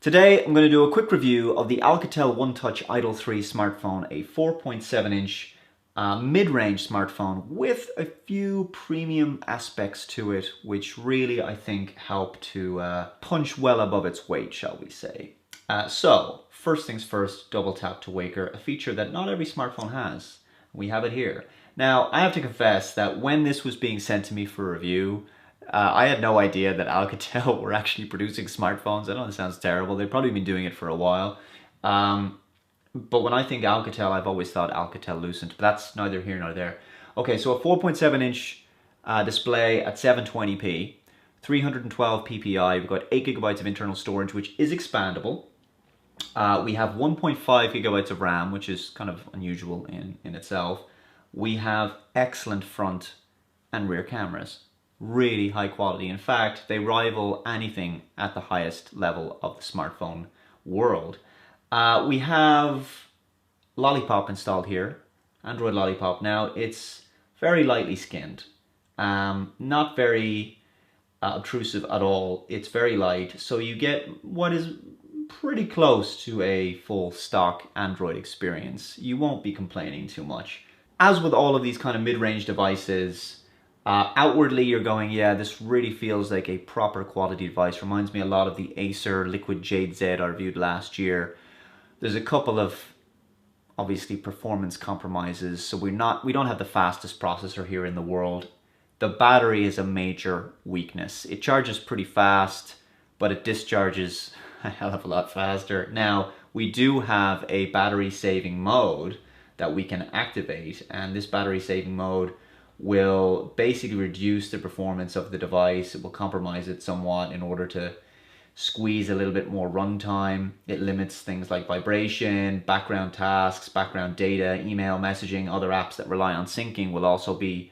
Today I'm going to do a quick review of the Alcatel OneTouch Idol 3 smartphone, a 4.7-inch mid-range smartphone with a few premium aspects to it, which really I think help to punch well above its weight, shall we say. So, first things first, double tap to waker, a feature that not every smartphone has. We have it here. Now, I have to confess that when this was being sent to me for review, I had no idea that Alcatel were actually producing smartphones. I know this sounds terrible. They've probably been doing it for a while. But when I think Alcatel, I've always thought Alcatel-Lucent, but that's neither here nor there. Okay, so a 4.7-inch display at 720p, 312 ppi. We've got 8 gigabytes of internal storage, which is expandable. We have 1.5 gigabytes of RAM, which is kind of unusual in itself. We have excellent front and rear cameras. Really high quality. In fact, they rival anything at the highest level of the smartphone world. We have Lollipop installed here, Android Lollipop. Now, it's very lightly skinned, not very obtrusive at all. It's very light, so you get what is pretty close to a full stock Android experience. You won't be complaining too much. As with all of these kind of mid-range devices, outwardly you're going, yeah, this really feels like a proper quality device. Reminds me a lot of the Acer Liquid Jade Z I reviewed last year. There's a couple of obviously performance compromises, so we don't have the fastest processor here in the world. The battery is a major weakness. It charges pretty fast, but it discharges a hell of a lot faster. Now, we do have a battery saving mode that we can activate, and this battery saving mode will basically reduce the performance of the device. It will compromise it somewhat in order to squeeze a little bit more runtime. It limits things like vibration, background tasks, background data, email, messaging, other apps that rely on syncing will also be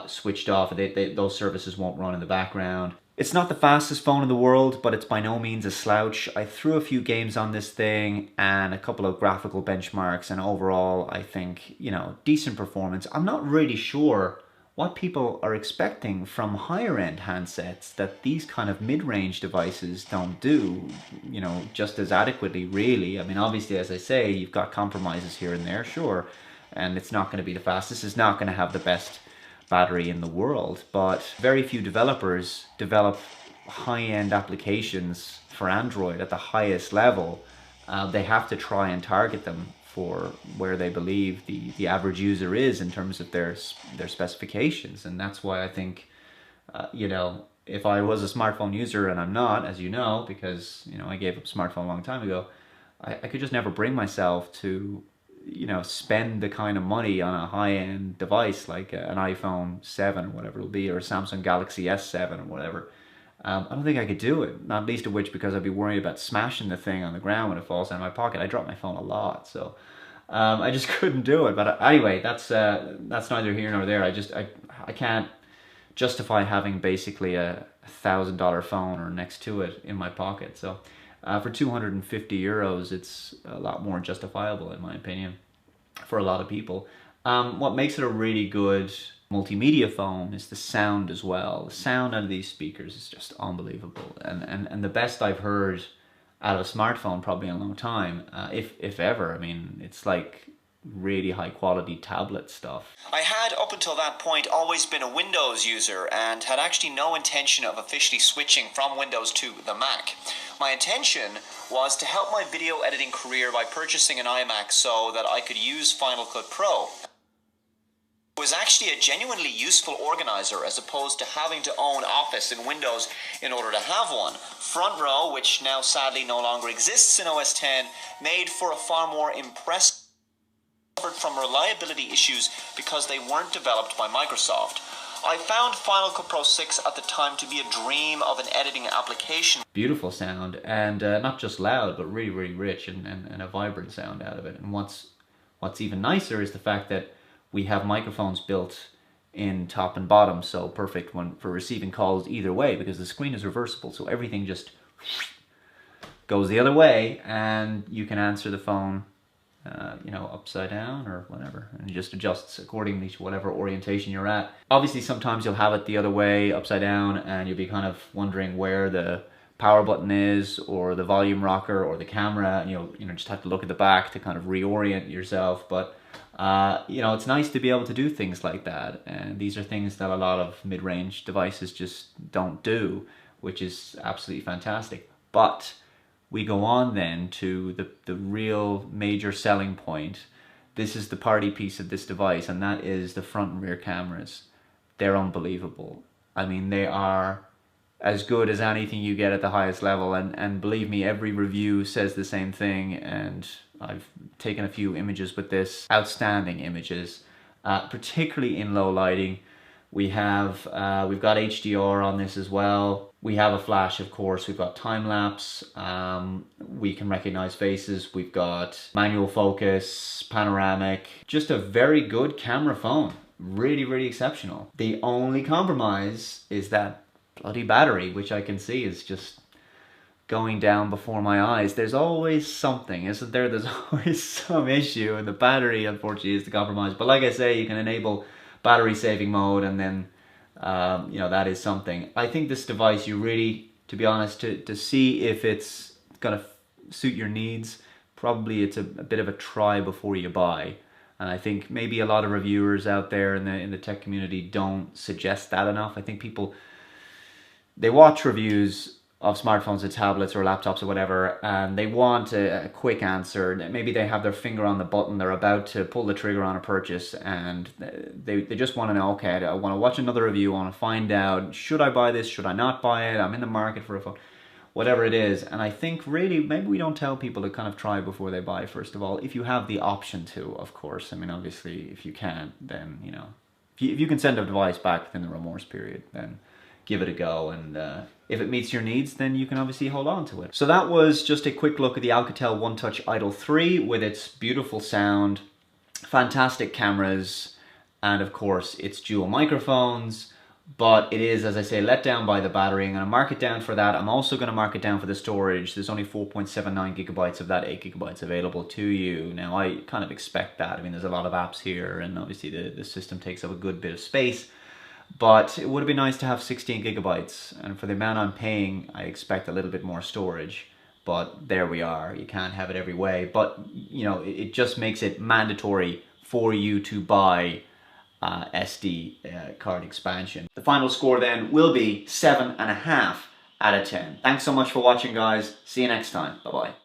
switched off. Those services won't run in the background. It's not the fastest phone in the world, but it's by no means a slouch. I threw a few games on this thing and a couple of graphical benchmarks, and overall I think, you know, decent performance. I'm not really sure what people are expecting from higher end handsets that these kind of mid-range devices don't do, you know, just as adequately, really. I mean, obviously, as I say, you've got compromises here and there, sure, and it's not going to be the fastest. It's not going to have the best battery in the world, but very few developers develop high-end applications for Android at the highest level. They have to try and target them for where they believe the average user is in terms of their specifications, and that's why I think you know, if I was a smartphone user, and I'm not, as you know, because, you know, I gave up smartphone a long time ago, I could just never bring myself to, you know, spend the kind of money on a high-end device like an iPhone 7 or whatever it'll be, or a Samsung Galaxy S7 or whatever. I don't think I could do it, not least of which because I'd be worried about smashing the thing on the ground when it falls out of my pocket. I drop my phone a lot, so I just couldn't do it. But anyway, that's neither here nor there. I can't justify having basically a $1,000 phone or next to it in my pocket. So for 250 euros, it's a lot more justifiable, in my opinion, for a lot of people. What makes it a really good multimedia phone is the sound as well. The sound out of these speakers is just unbelievable, and the best I've heard out of a smartphone probably in a long time, if ever. I mean, it's like really high quality tablet stuff. I had, up until that point, always been a Windows user and had actually no intention of officially switching from Windows to the Mac. My intention was to help my video editing career by purchasing an iMac so that I could use Final Cut Pro. It was actually a genuinely useful organizer as opposed to having to own Office and Windows in order to have one. Front Row, which now sadly no longer exists in OS X, made for a far more impressive from reliability issues because they weren't developed by Microsoft. I found Final Cut Pro 6 at the time to be a dream of an editing application. Beautiful sound, and not just loud, but really, really rich and a vibrant sound out of it. And what's even nicer is the fact that we have microphones built in top and bottom, so perfect for receiving calls either way, because the screen is reversible, so everything just goes the other way, and you can answer the phone you know, upside down or whatever, and it just adjusts accordingly to whatever orientation you're at. Obviously, sometimes you'll have it the other way, upside down, and you'll be kind of wondering where the power button is, or the volume rocker, or the camera, and you'll just have to look at the back to kind of reorient yourself. But it's nice to be able to do things like that, and these are things that a lot of mid-range devices just don't do, which is absolutely fantastic. But we go on then to the real major selling point. This is the party piece of this device, and that is the front and rear cameras. They're unbelievable. I mean, they are as good as anything you get at the highest level, and believe me, every review says the same thing, and I've taken a few images with this. Outstanding images, particularly in low lighting. We've got HDR on this as well. We have a flash, of course. We've got time lapse. We can recognize faces. We've got manual focus, panoramic. Just a very good camera phone. Really, really exceptional. The only compromise is that bloody battery, which I can see is just going down before my eyes. There's always something, isn't there? There's always some issue, and the battery, unfortunately, is the compromise. But like I say, you can enable battery saving mode, and then that is something. I think this device, you really, to be honest, to see if it's gonna suit your needs, probably it's a bit of a try before you buy. And I think maybe a lot of reviewers out there in the tech community don't suggest that enough. I think people, they watch reviews of smartphones or tablets or laptops or whatever, and they want a quick answer. Maybe they have their finger on the button, they're about to pull the trigger on a purchase, and they just want to know, okay, I want to watch another review, I want to find out, should I buy this, should I not buy it, I'm in the market for a phone, whatever it is. And I think really, maybe we don't tell people to kind of try before they buy, first of all, if you have the option to, of course. I mean, obviously, if you can't, then, if you can send a device back within the remorse period, then give it a go, and if it meets your needs, then you can obviously hold on to it. So that was just a quick look at the Alcatel OneTouch Idol 3 with its beautiful sound, fantastic cameras, and of course its dual microphones. But it is, as I say, let down by the battery. I'm going to mark it down for that. I'm also going to mark it down for the storage. There's only 4.79 gigabytes of that 8 gigabytes available to you. Now, I kind of expect that. I mean, there's a lot of apps here, and obviously the system takes up a good bit of space. But it would have been nice to have 16 gigabytes, and for the amount I'm paying, I expect a little bit more storage. But there we are. You can't have it every way. But, it just makes it mandatory for you to buy SD card expansion. The final score then will be 7.5 out of 10. Thanks so much for watching, guys. See you next time. Bye-bye.